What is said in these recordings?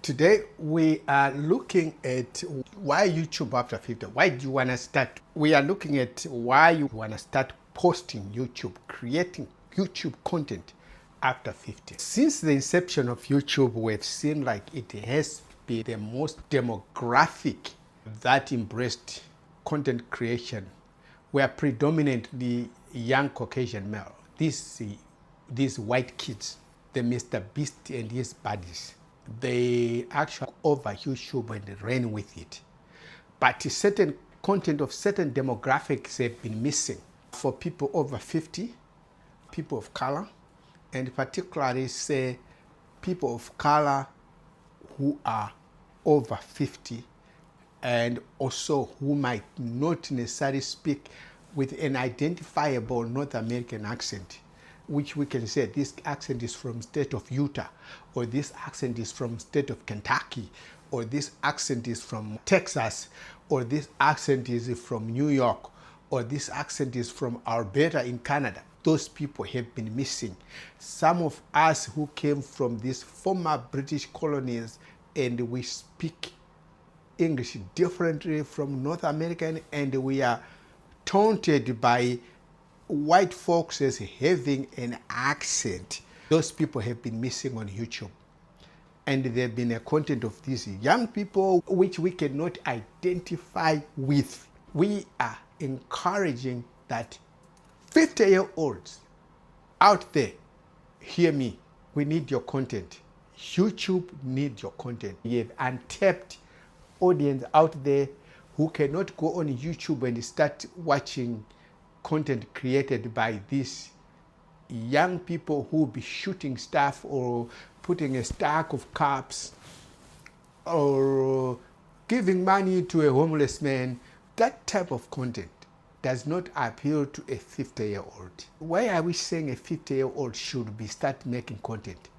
Today we are looking at why YouTube after 50. Why do you want to start? We are looking at why you want to start posting YouTube, creating YouTube content after 50. Since the inception of YouTube, we've seen like it has been the most demographic that embraced content creation, were predominantly young Caucasian male. These white kids, the Mr. Beast and his buddies, they actually over YouTube and ran with it. But certain content of certain demographics have been missing for people over 50, people of color, and particularly say people of color who are over 50 and also who might not necessarily speak with an identifiable North American accent, which we can say this accent is from state of Utah, or this accent is from state of Kentucky, or this accent is from Texas, or this accent is from New York, or this accent is from Alberta in Canada. Those people have been missing. Some of us who came from these former British colonies and we speak English differently from North American, and we are taunted by white folks as having an accent. Those people have been missing on YouTube. And there have been a content of these young people which we cannot identify with. We are encouraging that 50-year-olds out there, hear me, we need your content. YouTube needs your content. You have untapped audience out there who cannot go on YouTube and start watching content created by these young people who will be shooting stuff or putting a stack of cups or giving money to a homeless man. That type of content does not appeal to a 50-year-old. Why are we saying a 50-year-old should be start making content?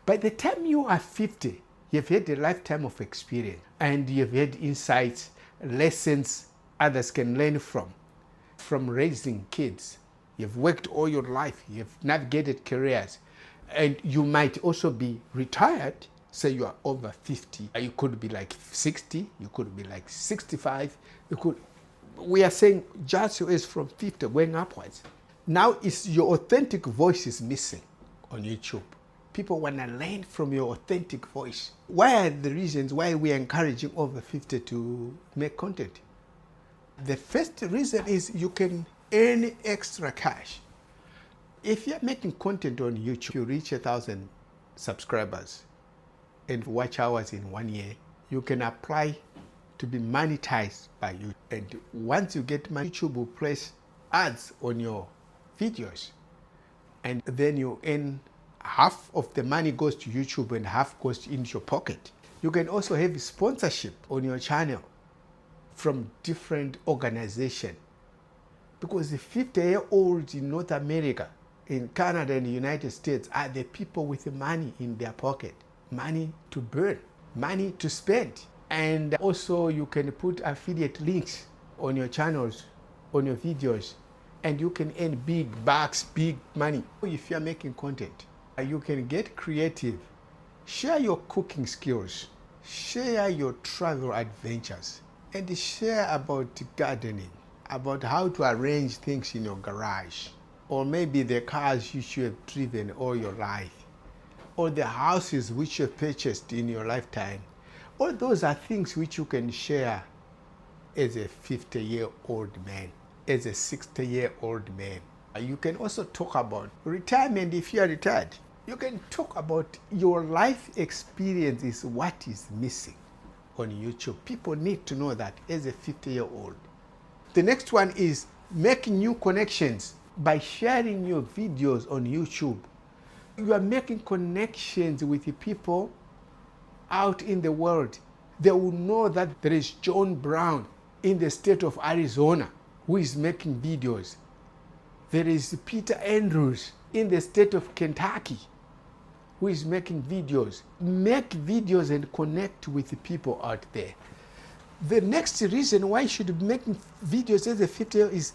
By the time you are 50, you've had a lifetime of experience and you've had insights, lessons others can learn from raising kids. You've worked all your life, you've navigated careers, and you might also be retired. Say you are over 50, you could be like 60, you could be like 65, we are saying just your age from 50 going upwards. Now it's your authentic voice is missing on YouTube. People want to learn from your authentic voice. Why are the reasons why we are encouraging over 50 to make content? The first reason is you can earn extra cash. If you're making content on YouTube, you reach 1,000 subscribers and watch hours in 1 year, you can apply to be monetized by YouTube. And once you get money, YouTube will place ads on your videos. And then you earn half of the money goes to YouTube and half goes into your pocket. You can also have sponsorship on your channel from different organizations, because the 50-year-olds in North America, in Canada and the United States are the people with the money in their pocket, money to burn, money to spend. And also you can put affiliate links on your channels, on your videos, and you can earn big bucks, big money. If you're making content, you can get creative, share your cooking skills, share your travel adventures, and share about gardening, about how to arrange things in your garage, or maybe the cars you should have driven all your life, or the houses which you purchased in your lifetime. All those are things which you can share as a 50-year-old man, as a 60-year-old man. You can also talk about retirement if you are retired. You can talk about your life experience is what is missing on YouTube. People need to know that as a 50-year-old. The next one is making new connections by sharing your videos on YouTube. You are making connections with the people out in the world. They will know that there is John Brown in the state of Arizona who is making videos. There is Peter Andrews in the state of Kentucky who is making videos. Make videos and connect with the people out there. The next reason why you should be making videos as a 50-year-old is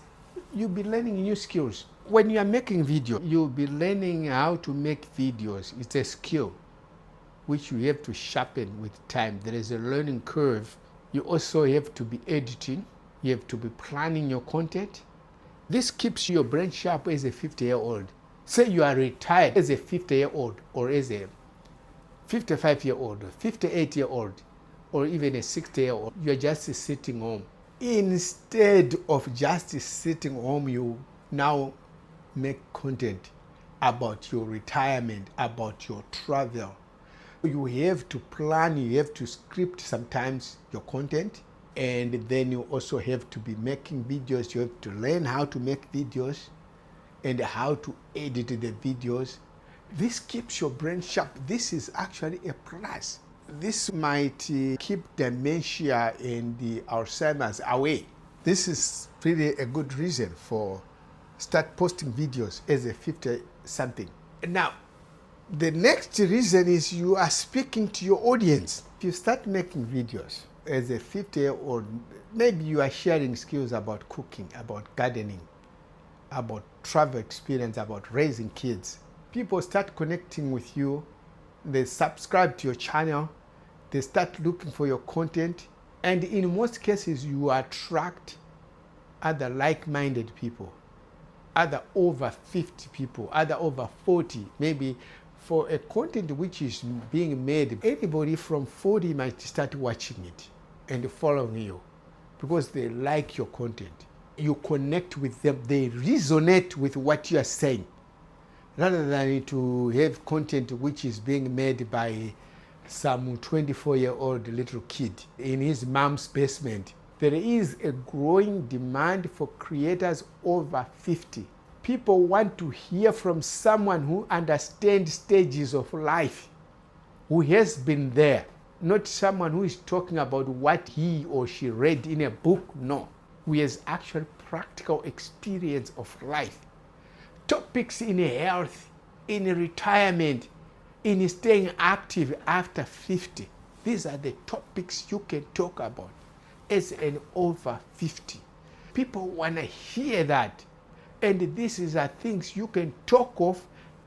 you'll be learning new skills. When you are making video, you'll be learning how to make videos. It's a skill. which you have to sharpen with time. There is a learning curve. You also have to be editing. You have to be planning your content. This keeps your brain sharp as a 50-year-old. Say you are retired as a 50-year-old or as a 55-year-old or 58-year-old or even a 60-year-old. You're just sitting home. Instead of just sitting home, you now make content about your retirement, about your travel. You have to plan, you have to script sometimes your content, and then you also have to be making videos. You have to learn how to make videos and how to edit the videos. This keeps your brain sharp. This is actually a plus. This might keep dementia and the Alzheimer's away. This is really a good reason for start posting videos as a 50-something. Now, the next reason is you are speaking to your audience. If you start making videos as a 50-year-old, maybe you are sharing skills about cooking, about gardening, about travel experience, about raising kids. People start connecting with you. They subscribe to your channel. They start looking for your content. And in most cases, you attract other like-minded people, other over 50 people, other over 40. Maybe for a content which is being made, anybody from 40 might start watching it and following you because they like your content. You connect with them. They resonate with what you are saying, rather than to have content which is being made by some 24-year-old little kid in his mom's basement. There is a growing demand for creators over 50. People want to hear from someone who understands stages of life, who has been there, not someone who is talking about what he or she read in a book. No, who has actual practical experience of life. Topics in health, in retirement, in staying active after 50. These are the topics you can talk about as an over 50. People want to hear that. And these are things you can talk of.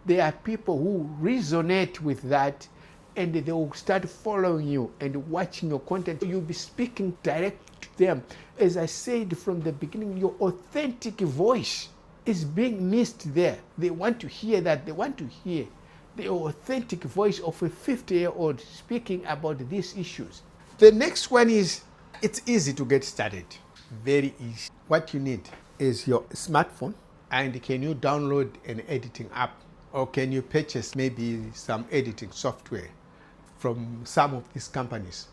There are people who resonate with that, and they will start following you and watching your content. You'll be speaking direct to them. As I said from the beginning, your authentic voice is being missed there. They want to hear that. They want to hear the authentic voice of a 50-year-old speaking about these issues. The next one is, it's easy to get started. Very easy. What you need is your smartphone, and can you download an editing app, or can you purchase maybe some editing software from some of these companies.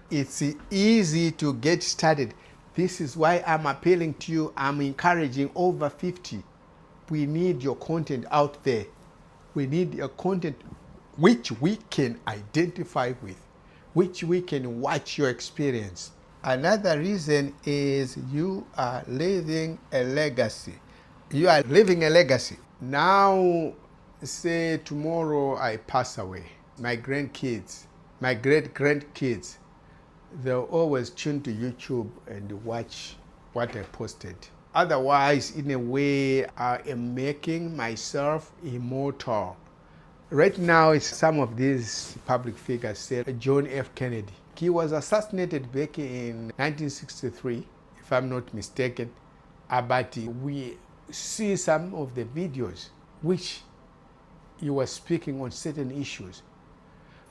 It's easy to get started. This is why I'm appealing to you. I'm encouraging over 50. We need your content out there. We need your content which we can identify with, which we can watch your experience. Another reason is you are leaving a legacy. You are leaving a legacy. Now, say tomorrow I pass away. My grandkids, my great-grandkids, they'll always tune to YouTube and watch what I posted. Otherwise, in a way, I am making myself immortal. Right now, some of these public figures say John F. Kennedy. He was assassinated back in 1963, if I'm not mistaken. But we see some of the videos which you were speaking on certain issues.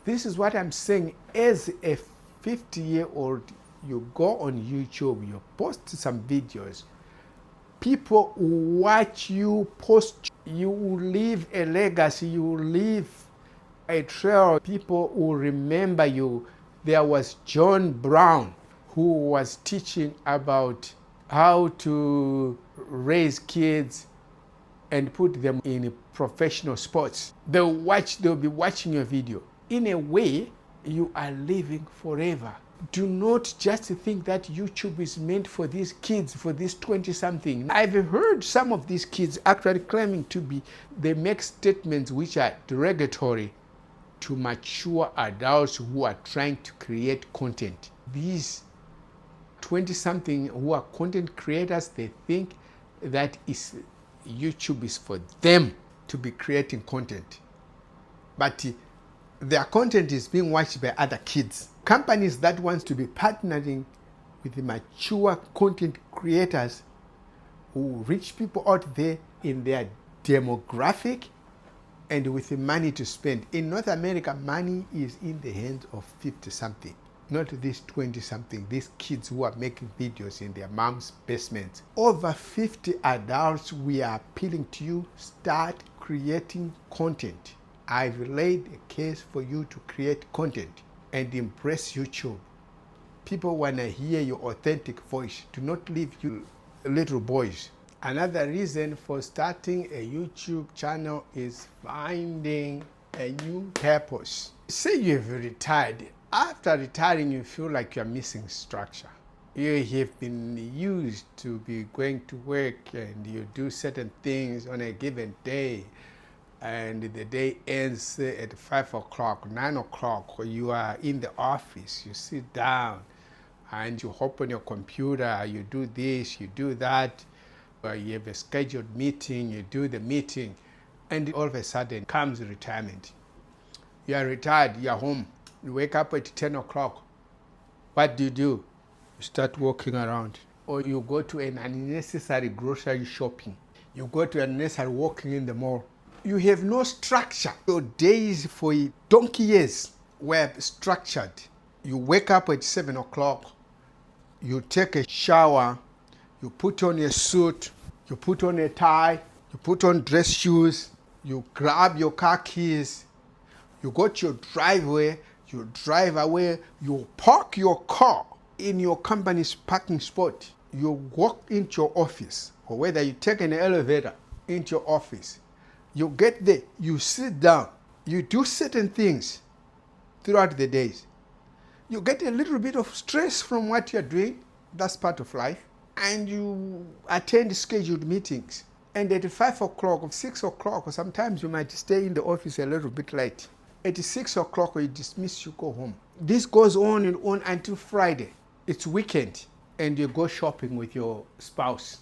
This is what I'm saying. As a 50-year-old, you go on YouTube, you post some videos. People will watch you post. You will leave a legacy. You will leave a trail. People will remember you. There was John Brown who was teaching about how to raise kids and put them in professional sports. They'll be watching your video. In a way, you are living forever. Do not just think that YouTube is meant for these kids, for these 20-something. I've heard some of these kids actually claiming to be, they make statements which are derogatory to mature adults who are trying to create content. These 20-something who are content creators, they think that YouTube is for them to be creating content. But Their content is being watched by other kids. Companies that want to be partnering with the mature content creators who reach people out there in their demographic and with the money to spend. In North America, money is in the hands of 50-something, not these 20-something, these kids who are making videos in their mom's basement. Over 50 adults, we are appealing to you, start creating content. I've laid a case for you to create content and embrace YouTube. People want to hear your authentic voice. Do not leave you little boys. Another reason for starting a YouTube channel is finding a new purpose. Say you have retired. After retiring, you feel like you're missing structure. You have been used to be going to work and you do certain things on a given day, and the day ends at 5 o'clock, 9 o'clock, you are in the office, you sit down and you open your computer, you do this, you do that, you have a scheduled meeting, you do the meeting, and all of a sudden comes retirement. You are retired, you are home, you wake up at 10 o'clock. What do? You start walking around. Or you go to an unnecessary grocery shopping. You go to unnecessary walking in the mall. You have no structure. Your days for donkey years were structured. You wake up at 7 o'clock, you take a shower, you put on a suit, you put on a tie, you put on dress shoes, you grab your car keys, you go to your driveway, you drive away, you park your car in your company's parking spot. You walk into your office, or whether you take an elevator into your office. You get there, you sit down, you do certain things throughout the days. You get a little bit of stress from what you're doing, that's part of life, and you attend scheduled meetings. And at 5 o'clock or 6 o'clock, or sometimes you might stay in the office a little bit late. At 6 o'clock, you dismiss, you go home. This goes on and on until Friday. It's weekend, and you go shopping with your spouse,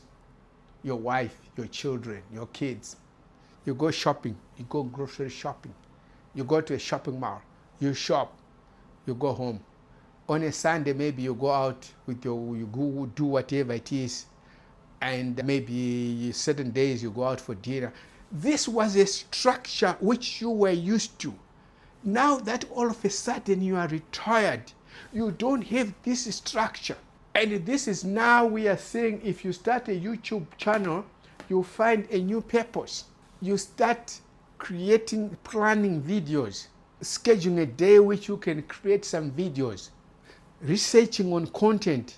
your wife, your children, your kids. You go shopping, you go grocery shopping, you go to a shopping mall, you shop, you go home. On a Sunday, maybe you go out with you go do whatever it is, and maybe certain days you go out for dinner. This was a structure which you were used to. Now that all of a sudden you are retired, you don't have this structure. And this is now we are saying if you start a YouTube channel, you find a new purpose. You start creating, planning videos, scheduling a day which you can create some videos, researching on content,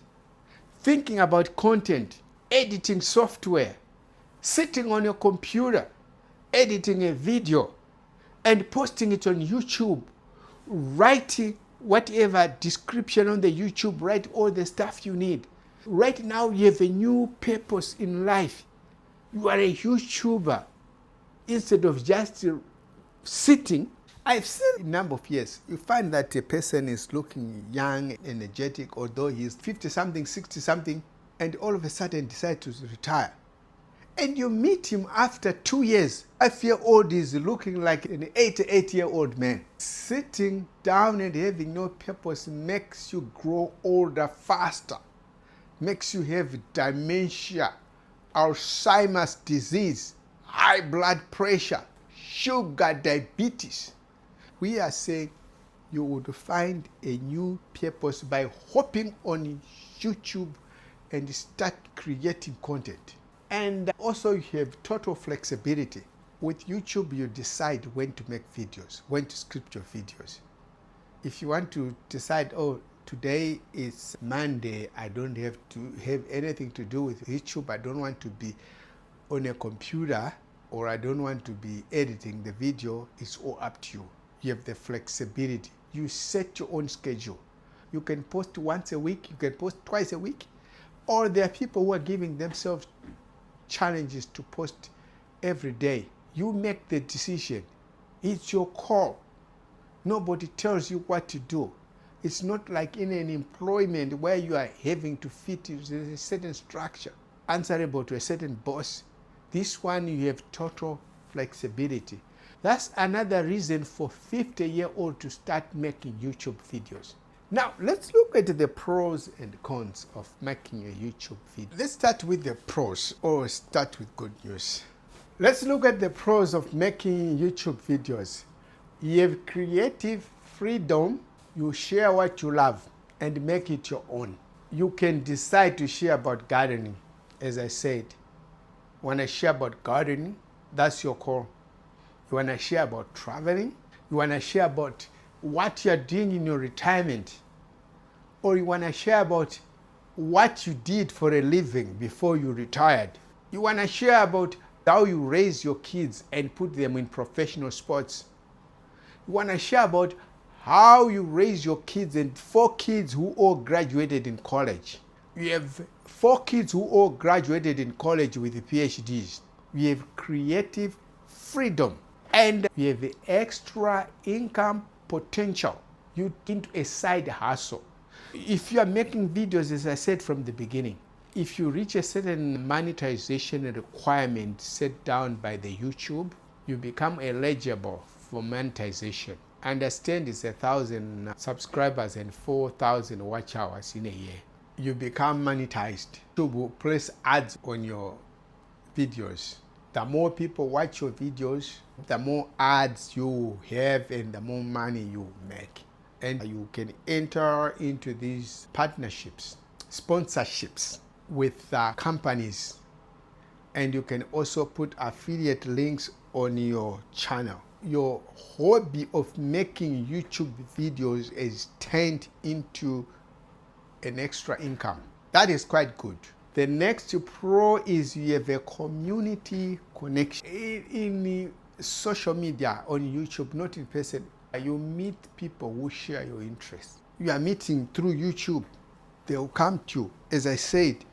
thinking about content, editing software, sitting on your computer, editing a video, and posting it on YouTube, writing whatever description on the YouTube, write all the stuff you need. Right now you have a new purpose in life. You are a YouTuber. Instead of just sitting, I've seen a number of years, you find that a person is looking young, energetic, although he's 50-something, 60-something, and all of a sudden decides to retire. And you meet him after 2 years. 5-year-old is looking like an 88-year-old man. Sitting down and having no purpose makes you grow older faster, makes you have dementia, Alzheimer's disease, high blood pressure, sugar, diabetes. We are saying you would find a new purpose by hopping on YouTube and start creating content. And also you have total flexibility. With YouTube, you decide when to make videos, when to script your videos. If you want to decide, oh, today is Monday, I don't have to have anything to do with YouTube, I don't want to be on a computer, or I don't want to be editing the video, it's all up to you. You have the flexibility. You set your own schedule. You can post once a week, you can post twice a week, or there are people who are giving themselves challenges to post every day. You make the decision. It's your call. Nobody tells you what to do. It's not like in an employment where you are having to fit into a certain structure, answerable to a certain boss. This one, you have total flexibility. That's another reason for 50-year-old to start making YouTube videos. Now, let's look at the pros and cons of making a YouTube video. Let's start with the pros, or start with good news. Let's look at the pros of making YouTube videos. You have creative freedom. You share what you love and make it your own. You can decide to share about gardening. As I said, when I share about gardening, that's your call. You want to share about traveling, you want to share about what you're doing in your retirement, or you want to share about what you did for a living before you retired. You want to share about how you raise your kids and put them in professional sports. You want to share about how you raise your kids and 4 kids who all graduated in college. You have 4 kids who all graduated in college with PhDs. You have creative freedom. And you have extra income potential. You into a side hustle. If you are making videos, as I said from the beginning, if you reach a certain monetization requirement set down by the YouTube, you become eligible for monetization. Understand it's 1,000 subscribers and 4,000 watch hours in a year. You become monetized. YouTube will place ads on your videos. The more people watch your videos, the more ads you have and the more money you make. And you can enter into these partnerships, sponsorships with companies. And you can also put affiliate links on your channel. Your hobby of making YouTube videos is turned into an extra income. That is quite good. The next pro is you have a community connection. In social media, on YouTube, not in person, you meet people who share your interests. You are meeting through YouTube. They will come to you. As I said,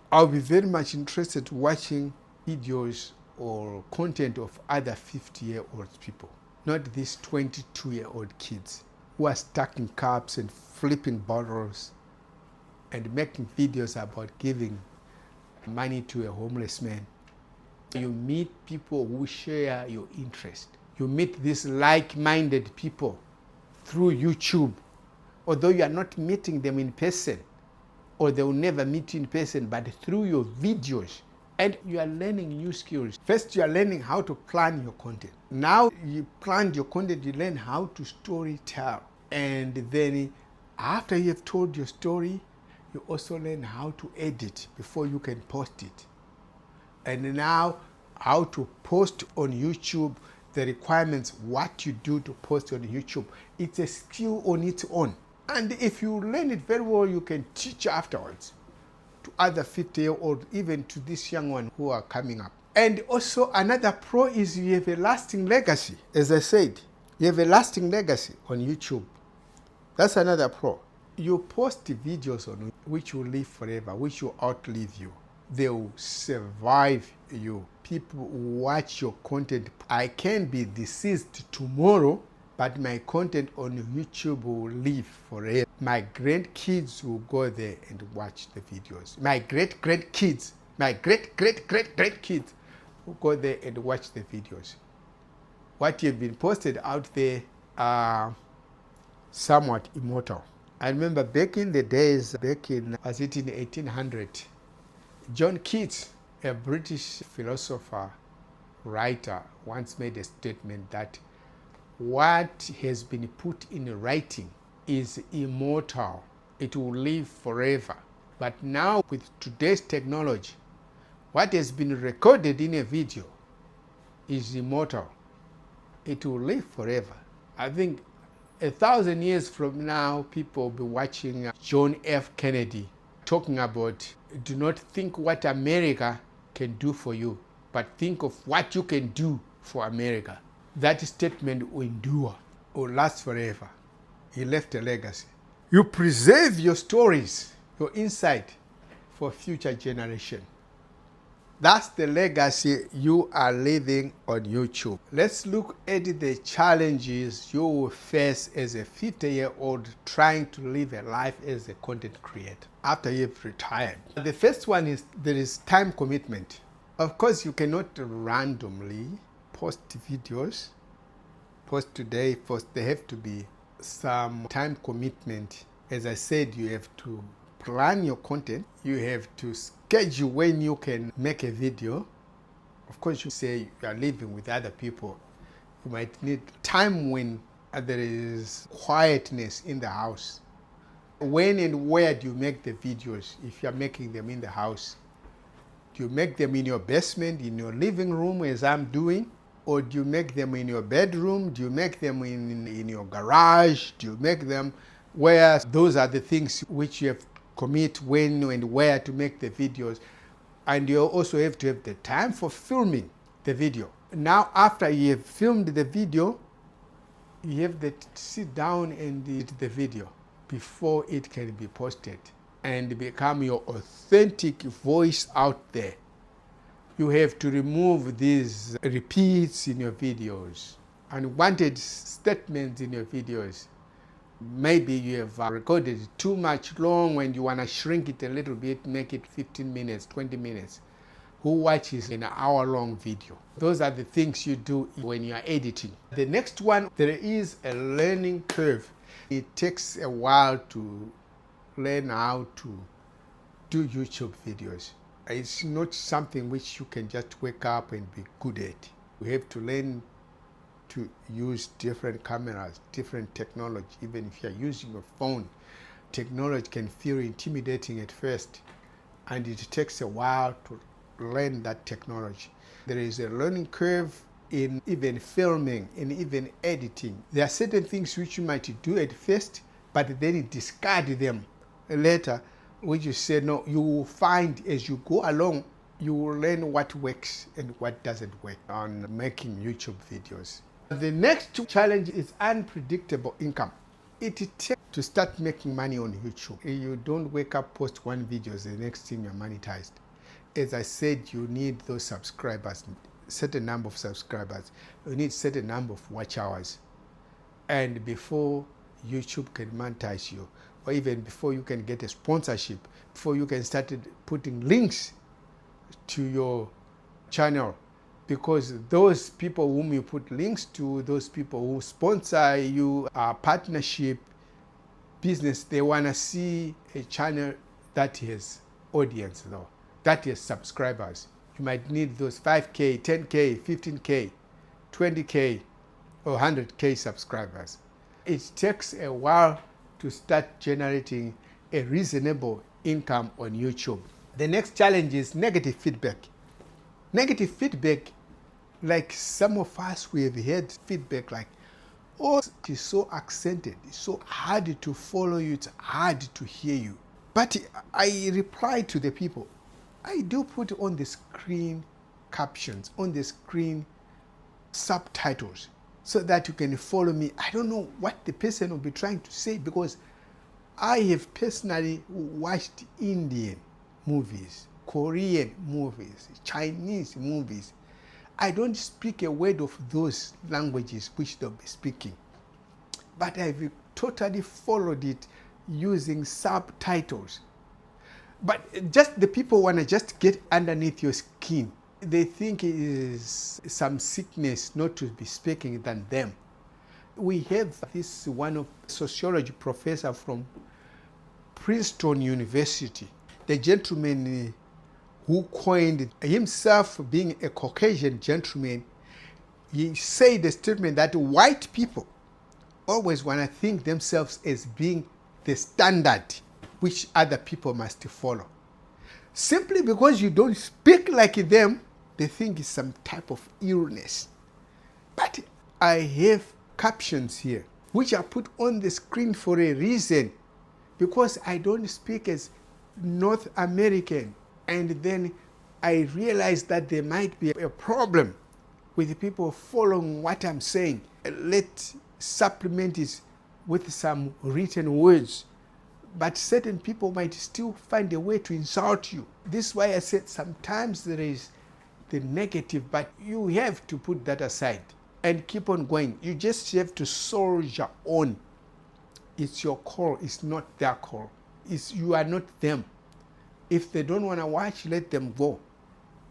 I'll be very much interested watching videos or content of other 50-year-old people, not these 22-year-old kids who are stacking cups and flipping bottles and making videos about giving money to a homeless man. You meet people who share your interest. You meet these like-minded people through YouTube, although you are not meeting them in person, or they will never meet you in person, but through your videos. And you are learning new skills. First, you are learning how to plan your content. Now you plan your content, you learn how to story tell. And then after you have told your story, you also learn how to edit before you can post it. And now how to post on YouTube, the requirements, what you do to post on YouTube. It's a skill on its own. And if you learn it very well, you can teach afterwards to other 50-year-olds, even to this young one who are coming up. And also another pro is you have a lasting legacy. As I said, you have a lasting legacy on YouTube. That's another pro. You post videos on which will live forever, which will outlive you. They will survive you. People watch your content. I can be deceased tomorrow, but my content on YouTube will live forever. My grandkids will go there and watch the videos. My great-grandkids, my great-great-great-grandkids will go there and watch the videos. What you've been posted out there are somewhat immortal. I remember back in the days, was it in 1800, John Keats, a British philosopher, writer, once made a statement that what has been put in writing is immortal. It will live forever. But now with today's technology, what has been recorded in a video is immortal. It will live forever. I think 1,000 years from now, people will be watching John F. Kennedy talking about, do not think what America can do for you, but think of what you can do for America. That statement will endure, will last forever. He left a legacy. You preserve your stories, your insight for future generation. That's the legacy you are leaving on YouTube. Let's look at the challenges you will face as a 50-year-old trying to live a life as a content creator after you've retired. The first one is there is time commitment. Of course, you cannot randomly post videos, post today, post, there have to be some time commitment. As I said, you have to plan your content. You have to schedule when you can make a video. Of course, you say you are living with other people. You might need time when there is quietness in the house. When and where do you make the videos if you're making them in the house? Do you make them in your basement, in your living room, as I'm doing? Or do you make them in your bedroom? Do you make them in your garage? Do you make them where? Those are the things which you have to commit when and where to make the videos. And you also have to have the time for filming the video. Now, after you have filmed the video, you have to sit down and edit the video before it can be posted and become your authentic voice out there. You have to remove these repeats in your videos, unwanted statements in your videos. Maybe you have recorded too much long and you want to shrink it a little bit, make it 15 minutes, 20 minutes. Who watches an hour-long video? Those are the things you do when you are editing. The next one, there is a learning curve. It takes a while to learn how to do YouTube videos. It's not something which you can just wake up and be good at. We have to learn to use different cameras, different technology. Even if you're using your phone, technology can feel intimidating at first, and it takes a while to learn that technology. There is a learning curve in even filming, in even editing. There are certain things which you might do at first, but then you discard them later, which you say, no, you will find as you go along, you will learn what works and what doesn't work on making YouTube videos. The next challenge is unpredictable income. It takes to start making money on YouTube. You don't wake up, post one video, the next thing you're monetized. As I said, you need those subscribers, certain number of subscribers. You need certain number of watch hours. And before YouTube can monetize you, or even before you can get a sponsorship, before you can start putting links to your channel, because those people whom you put links to, those people who sponsor you, partnership, business, they want to see a channel that has audience though, that has subscribers. You might need those 5K, 10K, 15K, 20K, or 100K subscribers. It takes a while to start generating a reasonable income on YouTube. The next challenge is negative feedback. Negative feedback, like some of us, we have had feedback like, oh, it is so accented, it's so hard to follow you, it's hard to hear you. But I reply to the people. I do put on the screen captions, on the screen subtitles, so that you can follow me. I don't know what the person will be trying to say, because I have personally watched Indian movies, Korean movies, Chinese movies. I don't speak a word of those languages which they'll be speaking, but I've totally followed it using subtitles. But just the people want to just get underneath your skin. They think it is some sickness not to be speaking than them. We have this one of sociology professor from Princeton University, the gentleman who coined himself being a Caucasian gentleman. He said the statement that white people always want to think themselves as being the standard which other people must follow. Simply because you don't speak like them, they think it's some type of illness. But I have captions here, which are put on the screen for a reason, because I don't speak as North American. And then I realized that there might be a problem with people following what I'm saying. Let's supplement it with some written words. But certain people might still find a way to insult you. This is why I said sometimes there is the negative, but you have to put that aside and keep on going. You just have to soldier on. It's your call, it's not their call. You are not them. If they don't want to watch, let them go.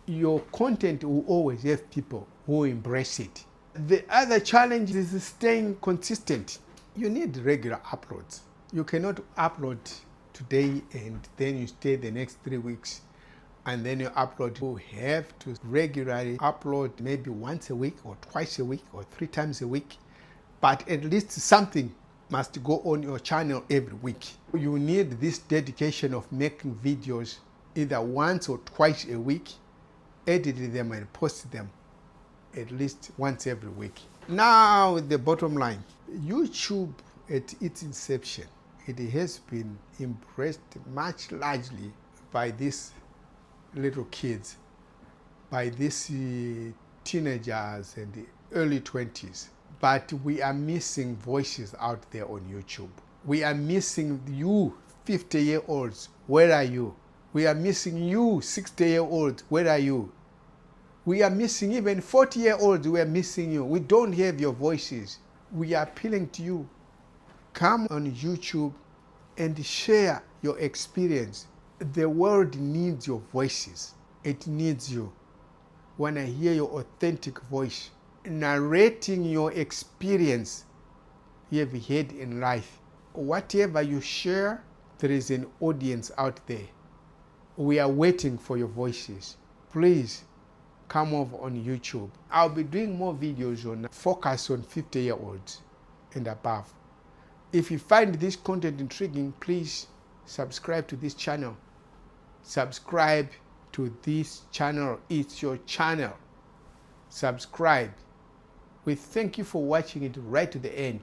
your content will always have people who embrace it. The other challenge is staying consistent. You need regular uploads. You cannot upload today and then you stay the next 3 weeks and then you upload. You have to regularly upload, maybe once a week or twice a week or 3 times a week, but at least something must go on your channel every week. You need this dedication of making videos either once or twice a week, edit them and post them at least once every week. Now the bottom line, YouTube at its inception, it has been embraced much largely by these little kids, by these teenagers and the early 20s. But we are missing voices out there on YouTube. We are missing you 50-year-olds, where are you? We are missing you 60-year-olds, where are you? We are missing even 40-year-olds, we are missing you. We don't have your voices. We are appealing to you. Come on YouTube and share your experience. The world needs your voices. It needs you. When I hear your authentic voice, narrating your experience you have had in life, whatever you share, there is an audience out there. We are waiting for your voices. Please come over on YouTube. I'll be doing more videos on focus on 50-year-olds and above. If you find this content intriguing, please subscribe to this channel. Subscribe to this channel. It's your channel. Subscribe. We thank you for watching it right to the end.